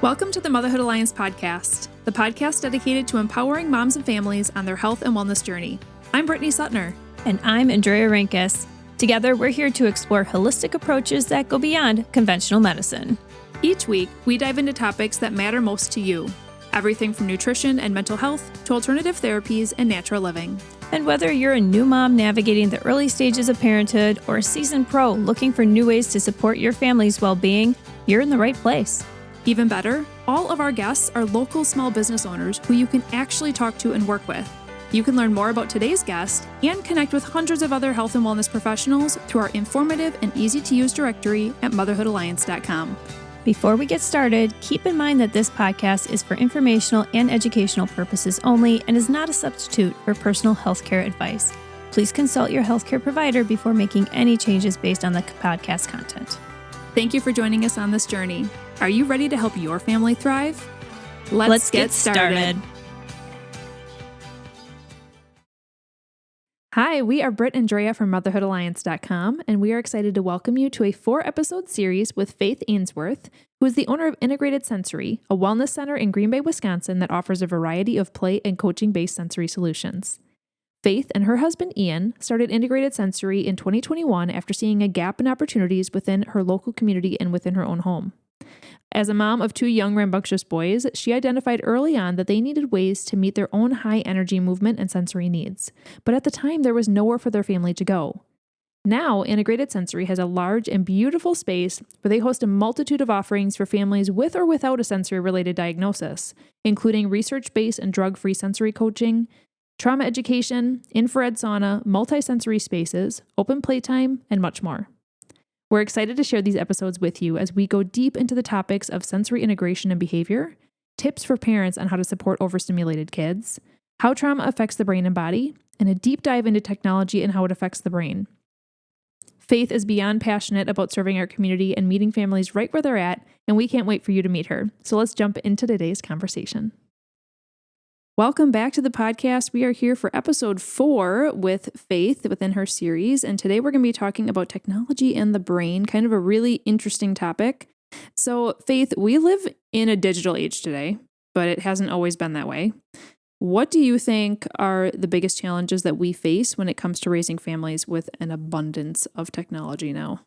Welcome to the Motherhood Alliance podcast, the podcast dedicated to empowering moms and families on their health and wellness journey. I'm Brittany Suttner. And I'm Andrea Rinkus. Together, we're here to explore holistic approaches that go beyond conventional medicine. Each week, we dive into topics that matter most to you. Everything from nutrition and mental health to alternative therapies and natural living. And whether you're a new mom navigating the early stages of parenthood or a seasoned pro looking for new ways to support your family's well-being, you're in the right place. Even better, all of our guests are local small business owners who you can actually talk to and work with. You can learn more about today's guest and connect with hundreds of other health and wellness professionals through our informative and easy-to-use directory at motherhoodalliance.com. Before we get started, keep in mind that this podcast is for informational and educational purposes only and is not a substitute for personal healthcare advice. Please consult your healthcare provider before making any changes based on the podcast content. Thank you for joining us on this journey. Are you ready to help your family thrive? Let's get started. Hi, we are Britt and Drea from motherhoodalliance.com, and we are excited to welcome you to a 4-episode series with Faith Ainsworth, who is the owner of Integrated Sensory, a wellness center in Green Bay, Wisconsin that offers a variety of play and coaching-based sensory solutions. Faith and her husband Ian started Integrated Sensory in 2021 after seeing a gap in opportunities within her local community and within her own home. As a mom of 2 young rambunctious boys, she identified early on that they needed ways to meet their own high-energy movement and sensory needs, but at the time there was nowhere for their family to go. Now, Integrated Sensory has a large and beautiful space where they host a multitude of offerings for families with or without a sensory-related diagnosis, including research-based and drug-free sensory coaching, trauma education, infrared sauna, multi-sensory spaces, open playtime, and much more. We're excited to share these episodes with you as we go deep into the topics of sensory integration and behavior, tips for parents on how to support overstimulated kids, how trauma affects the brain and body, and a deep dive into technology and how it affects the brain. Faith is beyond passionate about serving our community and meeting families right where they're at, and we can't wait for you to meet her. So let's jump into today's conversation. Welcome back to the podcast. We are here for episode 4 with Faith within her series. And today we're going to be talking about technology and the brain, kind of a really interesting topic. So Faith, we live in a digital age today, but it hasn't always been that way. What do you think are the biggest challenges that we face when it comes to raising families with an abundance of technology now?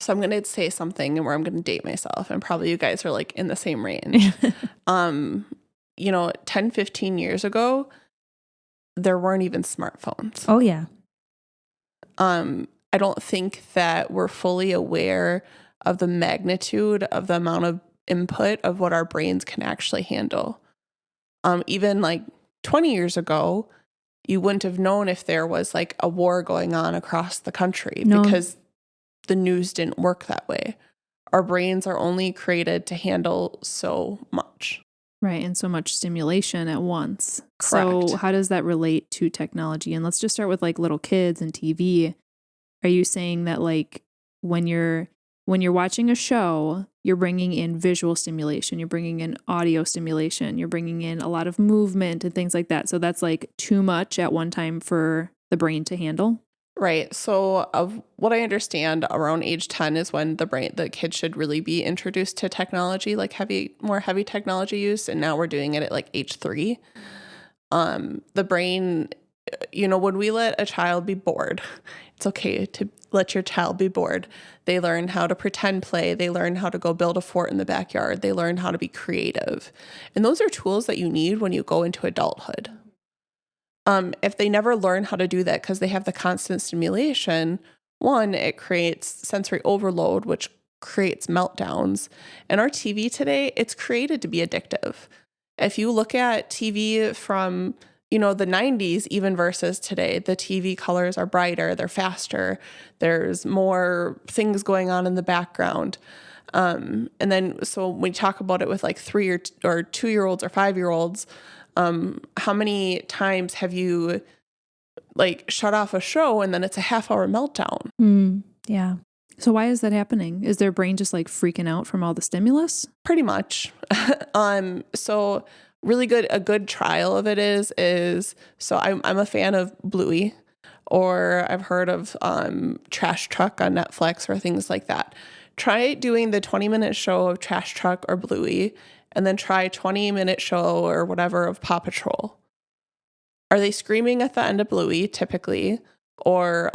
So I'm going to say something where I'm going to date myself, and probably you guys are like in the same range. 10, 15 years ago, there weren't even smartphones. Oh, yeah. I don't think that we're fully aware of the magnitude of the amount of input of what our brains can actually handle. Even like 20 years ago, you wouldn't have known if there was like a war going on across the country because the news didn't work that way. Our brains are only created to handle so much. Right, and so much stimulation at once. Correct. So how does that relate to technology? And let's just start with like little kids and TV. Are you saying that like when you're watching a show, you're bringing in visual stimulation, you're bringing in audio stimulation, you're bringing in a lot of movement and things like that. So that's like too much at one time for the brain to handle? Right. So of what I understand, around age 10 is when the kid should really be introduced to technology, like more heavy technology use. And now we're doing it at like age 3. The brain, when we let a child be bored, it's okay to let your child be bored. They learn how to pretend play. They learn how to go build a fort in the backyard. They learn how to be creative. And those are tools that you need when you go into adulthood. If they never learn how to do that because they have the constant stimulation, one, it creates sensory overload, which creates meltdowns. And our TV today, it's created to be addictive. If you look at TV from, the 90s, even versus today, the TV colors are brighter, they're faster, there's more things going on in the background. And then, so when we talk about it with like 3 or 2-year-olds or 5-year-olds, how many times have you like shut off a show and then it's a half-hour meltdown? Yeah. So why is that happening? Is their brain just like freaking out from all the stimulus? Pretty much. So really a good trial of it is so I'm a fan of Bluey, or I've heard of Trash Truck on Netflix or things like that. Try doing the 20-minute show of Trash Truck or Bluey, and then try 20-minute show or whatever of Paw Patrol. Are they screaming at the end of Bluey typically, or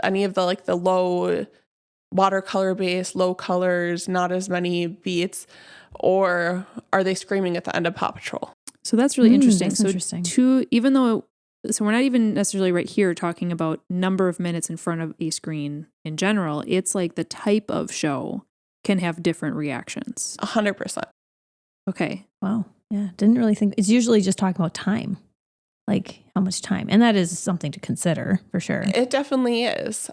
any of the like the low watercolor based, low colors, not as many beats, or are they screaming at the end of Paw Patrol? So that's really interesting. That's so interesting. So we're not even necessarily right here talking about number of minutes in front of a screen in general. It's like the type of show can have different reactions. 100%. Okay. Wow. Yeah. Didn't really think. It's usually just talking about time, like how much time. And that is something to consider for sure. It definitely is.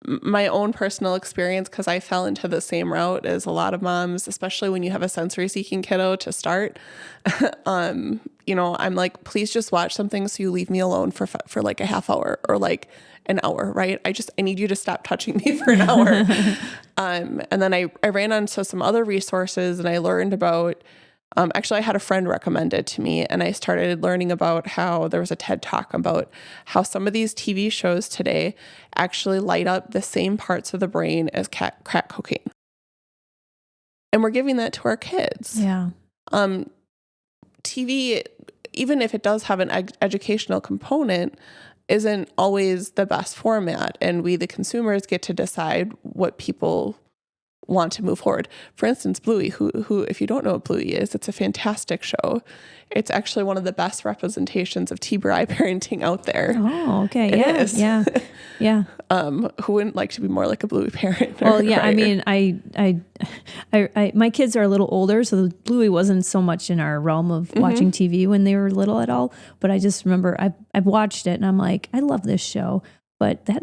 My own personal experience, because I fell into the same route as a lot of moms, especially when you have a sensory seeking kiddo to start. I'm like, please just watch something so you leave me alone for like a half hour or like an hour, right? I need you to stop touching me for an hour. And then I ran onto some other resources and I learned about, actually I had a friend recommend it to me, and I started learning about how there was a TED Talk about how some of these TV shows today actually light up the same parts of the brain as crack cocaine. And we're giving that to our kids. Yeah. TV, even if it does have an educational component, isn't always the best format. And we, the consumers, get to decide what people want to move forward. For instance, Bluey, who, if you don't know what Bluey is, it's a fantastic show. It's actually one of the best representations of TBRI parenting out there. Oh, okay. It Yeah. is. Yeah. Yeah. Who wouldn't like to be more like a Bluey parent? Well, yeah. Right? I mean, my kids are a little older, so Bluey wasn't so much in our realm of watching TV when they were little at all. But I just remember I've watched it and I'm like, I love this show, but that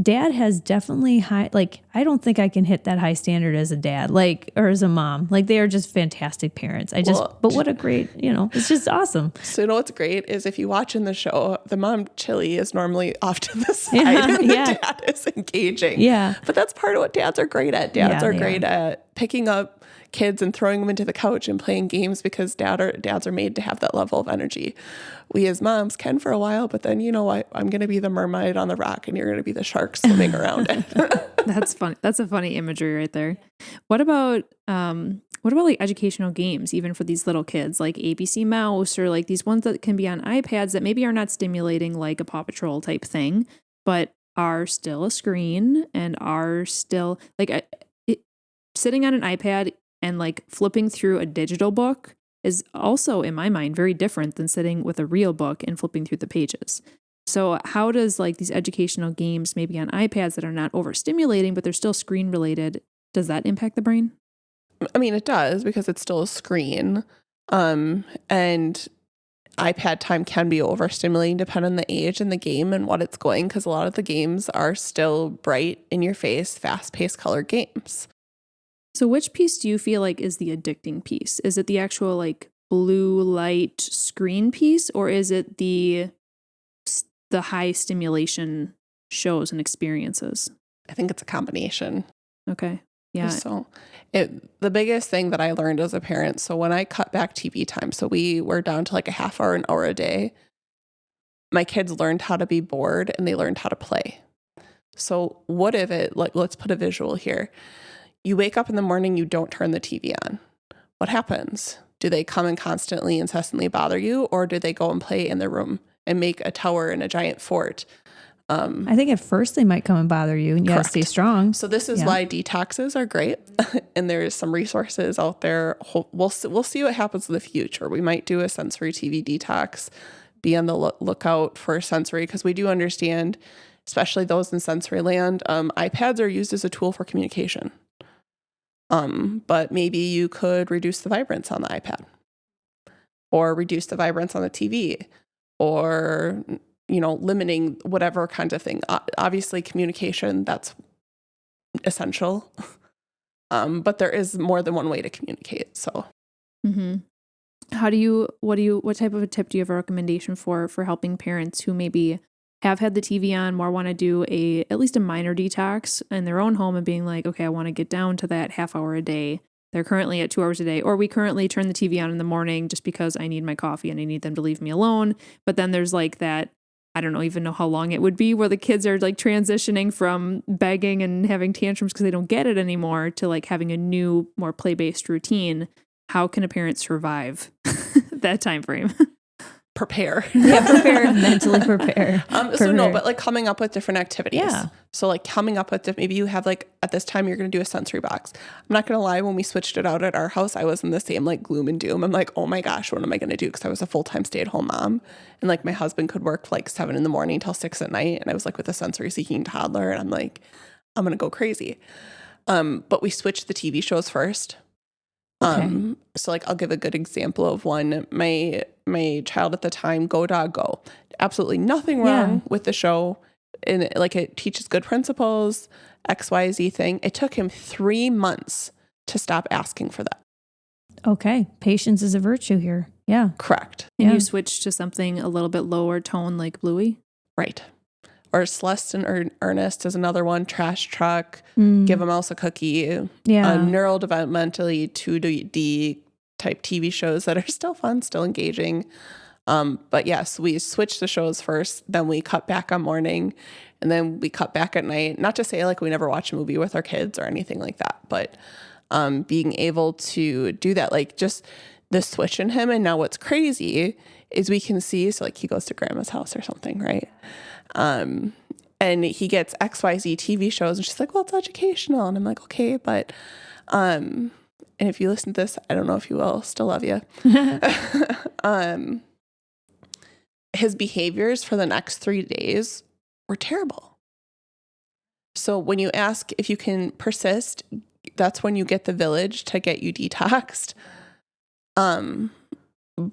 Dad has definitely high, like, I don't think I can hit that high standard as a dad, like, or as a mom. Like, they are just fantastic parents. But what a great, it's just awesome. So, what's great is if you watch in the show, the mom, Chili, is normally off to the side and the dad is engaging. Yeah. But that's part of what dads are great at. Dads are great at picking up kids and throwing them into the couch and playing games because dads are made to have that level of energy. We as moms can for a while, but then I'm going to be the mermaid on the rock and you're going to be the shark swimming around it. That's funny. That's a funny imagery right there. What about like educational games, even for these little kids, like ABC Mouse, or like these ones that can be on iPads that maybe are not stimulating like a Paw Patrol type thing, but are still a screen and are still like sitting on an iPad and like flipping through a digital book is also, in my mind, very different than sitting with a real book and flipping through the pages. So how does like these educational games, maybe on iPads that are not overstimulating, but they're still screen related, does that impact the brain? I mean, it does because it's still a screen. And iPad time can be overstimulating depending on the age and the game and what it's going, because a lot of the games are still bright, in your face, fast-paced color games. So which piece do you feel like is the addicting piece? Is it the actual like blue light screen piece, or is it the high stimulation shows and experiences? I think it's a combination. Okay. Yeah. So the biggest thing that I learned as a parent, so when I cut back TV time, so we were down to like a half hour, an hour a day, my kids learned how to be bored and they learned how to play. So what if let's put a visual here. You wake up in the morning, you don't turn the TV on. What happens? Do they come and constantly, incessantly bother you, or do they go and play in their room and make a tower and a giant fort? I think at first they might come and bother you, and you gotta stay strong. So this is why detoxes are great. And there's some resources out there. We'll see what happens in the future. We might do a sensory TV detox. Be on the lookout for sensory, because we do understand, especially those in sensory land, iPads are used as a tool for communication. But maybe you could reduce the vibrance on the iPad, or reduce the vibrance on the TV, or, limiting whatever kind of thing. Obviously communication, that's essential. But there is more than one way to communicate. So, what type of a tip do you have a recommendation for helping parents who maybe have had the TV on, more want to do at least a minor detox in their own home and being like, okay, I want to get down to that half hour a day. They're currently at 2 hours a day, or we currently turn the TV on in the morning just because I need my coffee and I need them to leave me alone. But then there's like that I don't even know how long it would be, where the kids are like transitioning from begging and having tantrums because they don't get it anymore to like having a new, more play-based routine. How can a parent survive that time frame? Prepare. Mentally prepare. So no, but like coming up with different activities. Yeah. So like coming up with, maybe you have like, at this time, you're going to do a sensory box. I'm not going to lie. When we switched it out at our house, I was in the same like gloom and doom. I'm like, oh my gosh, what am I going to do? Because I was a full-time stay-at-home mom. And like my husband could work like 7 a.m. till 6 p.m. And I was like with a sensory seeking toddler. And I'm like, I'm going to go crazy. But we switched the TV shows first. Okay. So like, I'll give a good example of one. My child at the time, Go Dog Go. Absolutely nothing wrong with the show. And like, it teaches good principles, XYZ thing. It took him 3 months to stop asking for that. Okay. Patience is a virtue here. Yeah. Correct. And you switch to something a little bit lower tone, like Bluey? Right. Or Celeste and Ernest is another one. Trash Truck, Give a Mouse a Cookie. Yeah. Neurodevelopmentally 2D type TV shows that are still fun, still engaging. But yes, we switched the shows first, then we cut back on morning, and then we cut back at night. Not to say like we never watch a movie with our kids or anything like that, but being able to do that, like just the switch in him. And now what's crazy is we can see, so like he goes to grandma's house or something, right? And he gets XYZ TV shows, and she's like, well, it's educational. And I'm like, okay, but, and if you listen to this, I don't know if you will, still love you. His behaviors for the next 3 days were terrible. So when you ask if you can persist, that's when you get the village to get you detoxed.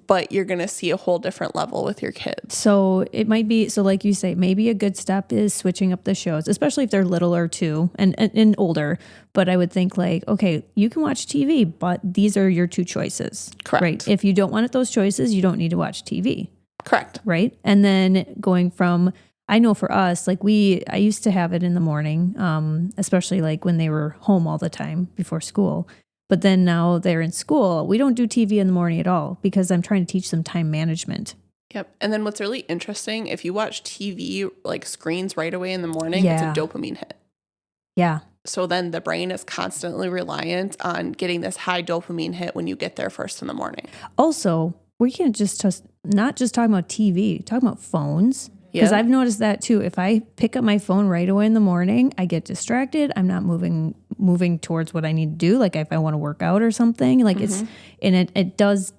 But you're going to see a whole different level with your kids. So it might be, so like you say, maybe a good step is switching up the shows, especially if they're littler too and older. But I would think like, okay, you can watch TV, but these are your 2 choices. Correct. Right? If you don't want those choices, you don't need to watch TV. Correct. Right? And then going from, I know for us, like I used to have it in the morning, especially like when they were home all the time before school. But then now they're in school, we don't do TV in the morning at all because I'm trying to teach them time management. Yep. And then what's really interesting, if you watch TV, like screens right away in the morning, it's a dopamine hit. Yeah. So then the brain is constantly reliant on getting this high dopamine hit when you get there first in the morning. Also, we can't not just talk about TV, talk about phones. Because I've noticed that too. If I pick up my phone right away in the morning, I get distracted. I'm not moving towards what I need to do. Like if I want to work out or something, like it does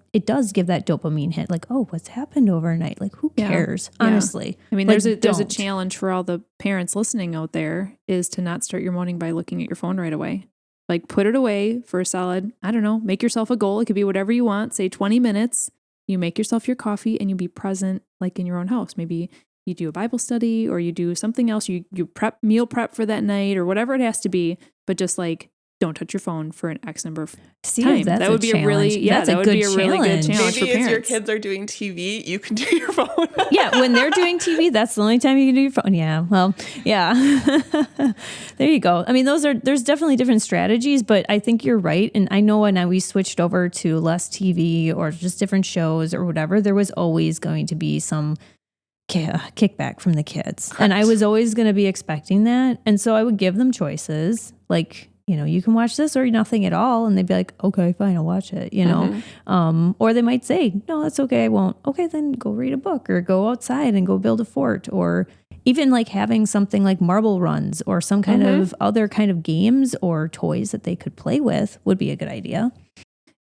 give that dopamine hit. Like, oh, what's happened overnight? Like, who cares? Yeah. Honestly, I mean, like, there's a challenge for all the parents listening out there is to not start your morning by looking at your phone right away. Like put it away for a solid, I don't know, make yourself a goal. It could be whatever you want. Say 20 minutes. You make yourself your coffee and you be present like in your own house. Maybe you do a Bible study or you do something else. You meal prep for that night or whatever it has to be. But just like, don't touch your phone for an X number of time. That would be a really good challenge. Maybe as your kids are doing TV, you can do your phone. Yeah, when they're doing TV, that's the only time you can do your phone. Yeah, well, yeah. There you go. I mean, there's definitely different strategies, but I think you're right. And I know when we switched over to less TV or just different shows or whatever, there was always going to be some kickback from the kids. Correct. And I was always going to be expecting that. And so I would give them choices like, you know, you can watch this or nothing at all. And they'd be like, okay, fine, I'll watch it, you know? Or they might say, no, that's okay, I won't. Okay, then go read a book or go outside and go build a fort, or even like having something like marble runs or some kind of other kind of games or toys that they could play with would be a good idea.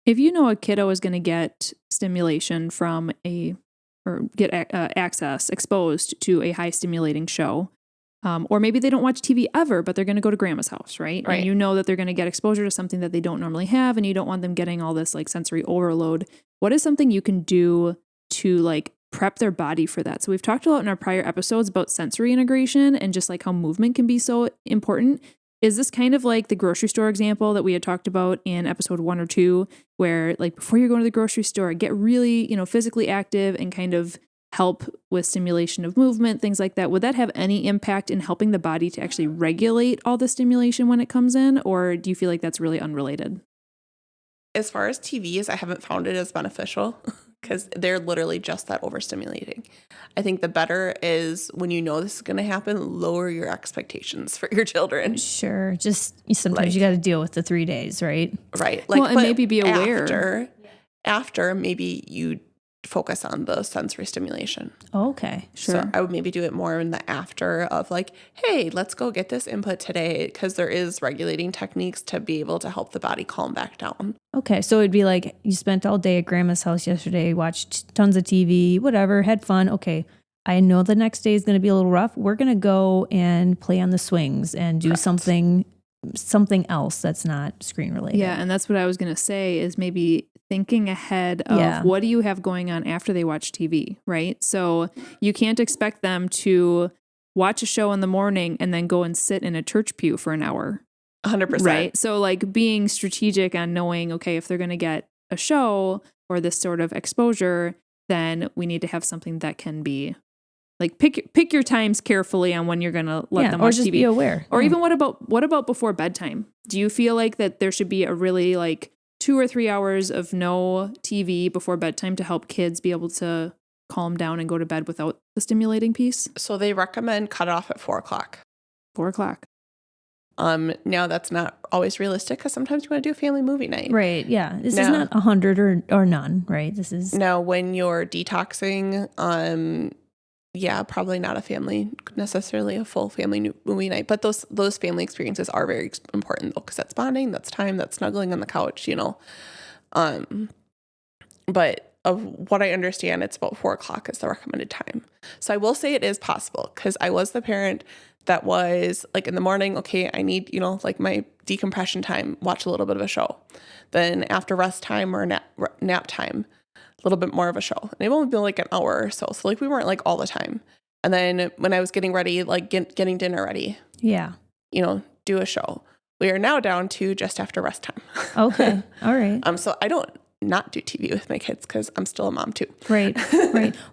If you know a kiddo is going to get stimulation from or get exposed to a high stimulating show, or maybe they don't watch TV ever, but they're going to go to grandma's house, right? And you know that they're going to get exposure to something that they don't normally have, and you don't want them getting all this like sensory overload. What is something you can do to like prep their body for that? So we've talked a lot in our prior episodes about sensory integration and just like how movement can be so important. Is this kind of like the grocery store example that we had talked about in episode 1 or 2, where like before you're going to the grocery store, get really, physically active and kind of help with stimulation of movement, things like that? Would that have any impact in helping the body to actually regulate all the stimulation when it comes in? Or do you feel like that's really unrelated? As far as TVs, I haven't found it as beneficial because they're literally just that overstimulating. I think the better is when you know this is going to happen, lower your expectations for your children. Sure. Just sometimes you got to deal with the 3 days, right? Right. Well, and maybe be aware. After maybe you focus on the sensory stimulation. Okay. Sure. So I would maybe do it more in the after of like, hey, let's go get this input today, because there is regulating techniques to be able to help the body calm back down. Okay. So it'd be like you spent all day at grandma's house yesterday, watched tons of TV, whatever, had fun. Okay. I know the next day is going to be a little rough. We're going to go and play on the swings and do something else that's not screen related. Yeah. And that's what I was going to say is maybe thinking ahead of what do you have going on after they watch TV, right? So you can't expect them to watch a show in the morning and then go and sit in a church pew for an hour. 100%. Right. So like being strategic on knowing, okay, if they're going to get a show or this sort of exposure, then we need to have something that can be like pick your times carefully on when you're going to let them watch or just TV. Be aware. Or even what about before bedtime? Do you feel like that there should be a really like 2 or 3 hours of no TV before bedtime to help kids be able to calm down and go to bed without the stimulating piece? So they recommend cut it off at 4:00. 4:00. Now that's not always realistic because sometimes you want to do a family movie night. Right. Yeah. This is not 100 or none, right? This is now when you're detoxing, probably not necessarily a full family movie night, but those family experiences are very important though, because that's bonding, that's time, that's snuggling on the couch, but of what I understand, it's about 4:00 is the recommended time. So I will say it is possible, because I was the parent that was like in the morning, okay, I need, like my decompression time, watch a little bit of a show. Then after rest time or nap time, a little bit more of a show. And it only been like an hour or so. So like we weren't like all the time. And then when I was getting ready, like getting dinner ready, do a show. We are now down to just after rest time. Okay. All right. So I don't not do TV with my kids because I'm still a mom too. Right.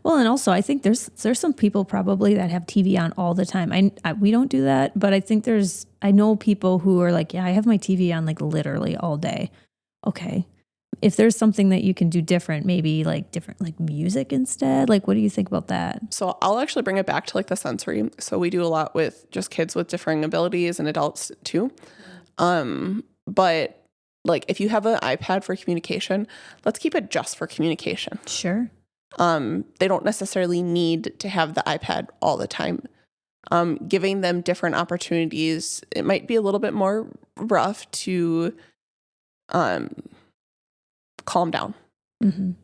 Well, and also I think there's some people probably that have TV on all the time. We don't do that, but I think I know people who are like, yeah, I have my TV on like literally all day. Okay. If there's something that you can do different, maybe like different, like music instead, like what do you think about that? So I'll actually bring it back to like the sensory. So we do a lot with just kids with differing abilities and adults too. But like if you have an iPad for communication, let's keep it just for communication. Sure. They don't necessarily need to have the iPad all the time. Giving them different opportunities, it might be a little bit more rough to calm down,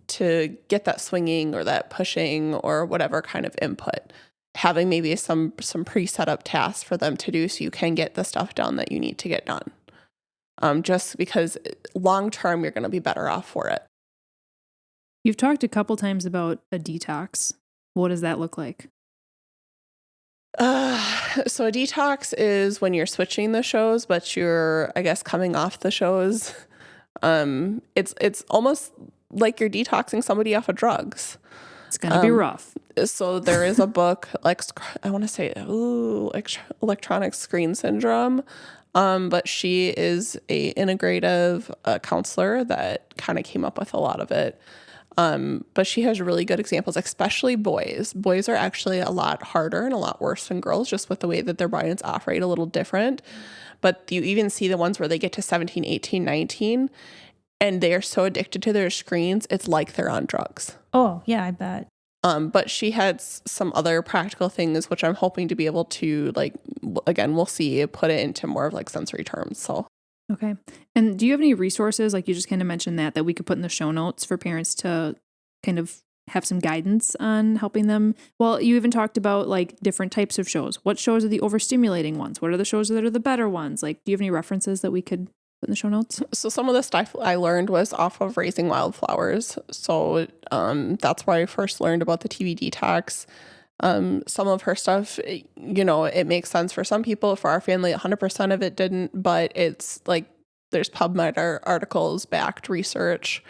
to get that swinging or that pushing or whatever kind of input. Having maybe some pre-set up tasks for them to do so you can get the stuff done that you need to get done. Just because long term, you're going to be better off for it. You've talked a couple times about a detox. What does that look like? So a detox is when you're switching the shows, but you're, I guess, coming off the shows. It's almost like you're detoxing somebody off of drugs. It's going to be rough. So there is a book, like I want to say, electronic screen syndrome. But she is a integrative counselor that kind of came up with a lot of it. But she has really good examples, especially boys. Boys are actually a lot harder and a lot worse than girls, just with the way that their brains operate a little different. But you even see the ones where they get to 17, 18, 19, and they are so addicted to their screens, it's like they're on drugs. Oh, yeah, I bet. But she had some other practical things, which I'm hoping to be able to, like, again, we'll see, put it into more of like sensory terms. So. Okay. And do you have any resources, like you just kind of mentioned that we could put in the show notes for parents to kind of have some guidance on helping them? Well, you even talked about like different types of shows. What shows are the overstimulating ones? What are the shows that are the better ones? Like, do you have any references that we could put in the show notes? So some of the stuff I learned was off of Raising Wildflowers. So that's where I first learned about the TV detox. Some of her stuff, it makes sense for some people. For our family, 100% of it didn't, but it's like there's PubMed articles, backed research.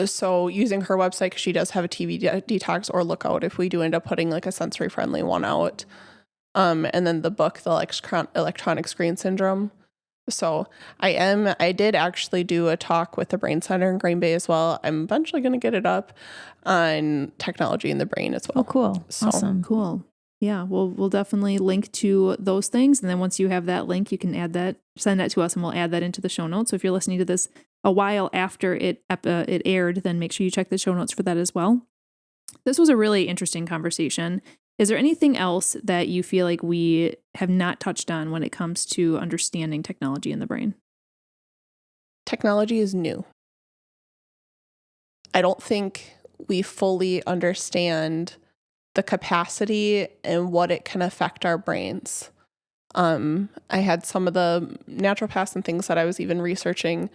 So using her website, because she does have a TV detox, or look out if we do end up putting like a sensory friendly one out. And then the book, the electronic screen syndrome, So I did actually do a talk with the Brain Center in Green Bay as well. I'm eventually going to get it up on technology in the brain as well. Oh, cool. So, awesome. Cool. Yeah, we'll definitely link to those things. And then once you have that link, you can send that to us, and we'll add that into the show notes. So if you're listening to this a while after it aired, then make sure you check the show notes for that as well. This was a really interesting conversation. Is there anything else that you feel like we have not touched on when it comes to understanding technology in the brain? Technology is new. I don't think we fully understand the capacity and what it can affect our brains. I had some of the naturopaths and things that I was even researching.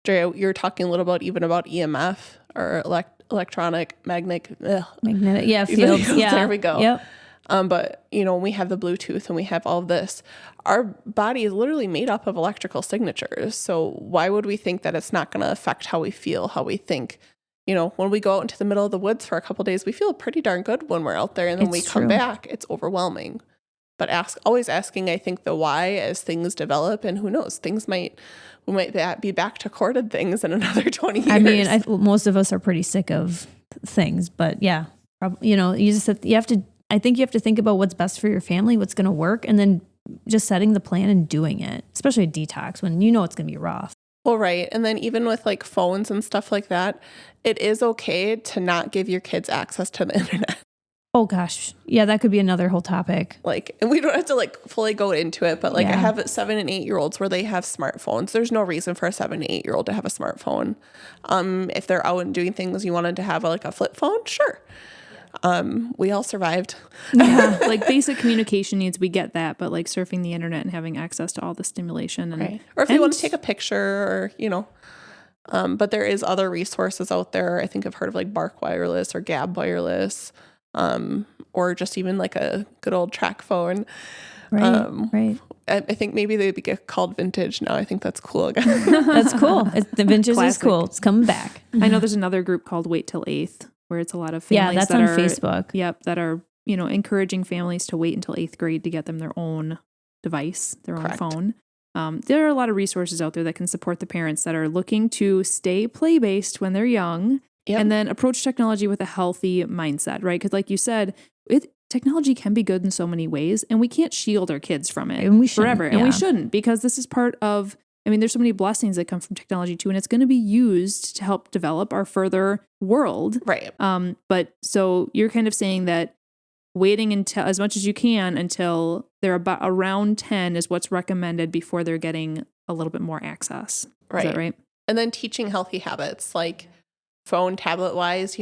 Drea, you're talking a little about EMF or electronic magnetic fields. Yeah. There we go. Yep. But we have the Bluetooth and we have all of this. Our body is literally made up of electrical signatures. So why would we think that it's not going to affect how we feel, how we think? When we go out into the middle of the woods for a couple of days, we feel pretty darn good when we're out there, and then we come back, it's overwhelming. But always asking, I think, the why as things develop, and who knows, we might be back to corded things in another 20 years. I mean, most of us are pretty sick of things, but yeah, I think you have to think about what's best for your family, what's going to work, and then just setting the plan and doing it, especially a detox when it's going to be rough. Well, right. And then even with like phones and stuff like that, it is okay to not give your kids access to the internet. Oh gosh. Yeah, that could be another whole topic. And we don't have to fully go into it, but I Yeah. have 7 and 8 year olds where they have smartphones. There's no reason for a 7 and 8 year old to have a smartphone. If they're out and doing things, you wanted to have a flip phone, sure. We all survived. Yeah, basic communication needs, we get that, but surfing the internet and having access to all the stimulation. And, right. Or if you want to take a picture but there is other resources out there. I think I've heard of Bark Wireless or Gab Wireless, or just even a good old track phone. Right, right. I think maybe they'd be called vintage now. I think that's cool again. That's cool. The vintage is cool. It's coming back. I know there's another group called Wait Till 8th, where it's a lot of families that's on Facebook. Yep, that are, encouraging families to wait until 8th grade to get them their own device, their Correct. own phone. There are a lot of resources out there that can support the parents that are looking to stay play-based when they're young, Yep. and then approach technology with a healthy mindset, right? Because like you said, technology can be good in so many ways, and we can't shield our kids from it And we shouldn't, forever. And we shouldn't, because this is part of, there's so many blessings that come from technology too, and it's going to be used to help develop our further world. Right. But so you're kind of saying that waiting until as much as you can until they're about around 10 is what's recommended before they're getting a little bit more access. Right. Is that right? And then teaching healthy habits, phone, tablet wise,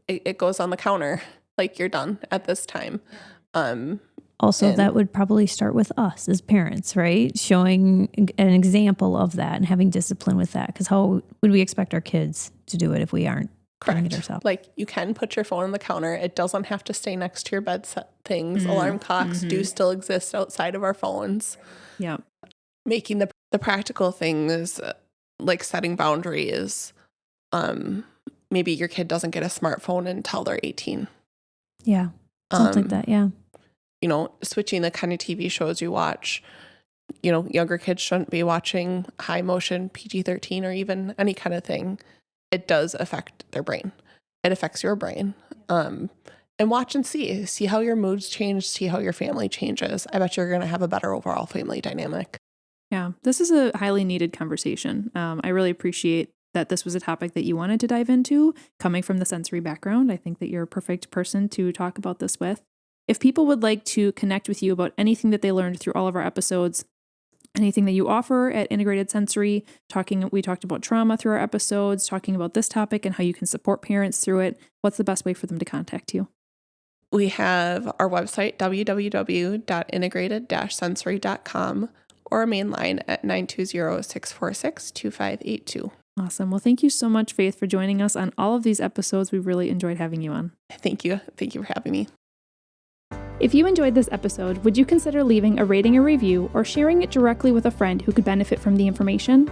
it goes on the counter. You're done at this time. Also, that would probably start with us as parents, right? Showing an example of that and having discipline with that. Because how would we expect our kids to do it if we aren't doing it ourselves? You can put your phone on the counter. It doesn't have to stay next to your bed things. Alarm clocks do still exist outside of our phones. Yeah. Making the practical things, setting boundaries. Maybe your kid doesn't get a smartphone until they're 18. Yeah. Something like that. Yeah. Switching the kind of TV shows you watch. Younger kids shouldn't be watching high motion PG-13 or even any kind of thing. It does affect their brain. It affects your brain. And watch and see how your moods change, see how your family changes. I bet you're going to have a better overall family dynamic. Yeah. This is a highly needed conversation. I really appreciate that this was a topic that you wanted to dive into. Coming from the sensory background, I think that you're a perfect person to talk about this with. If people would like to connect with you about anything that they learned through all of our episodes, anything that you offer at Integrated Sensory, we talked about trauma through our episodes, talking about this topic and how you can support parents through it, what's the best way for them to contact you? We have our website, www.integrated-sensory.com, or a main line at 920-646-2582. Awesome. Well, thank you so much, Faith, for joining us on all of these episodes. We've really enjoyed having you on. Thank you. Thank you for having me. If you enjoyed this episode, would you consider leaving a rating or review or sharing it directly with a friend who could benefit from the information?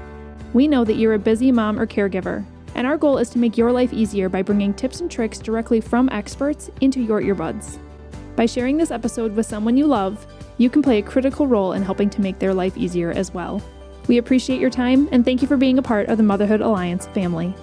We know that you're a busy mom or caregiver, and our goal is to make your life easier by bringing tips and tricks directly from experts into your earbuds. By sharing this episode with someone you love, you can play a critical role in helping to make their life easier as well. We appreciate your time and thank you for being a part of the Motherhood Alliance family.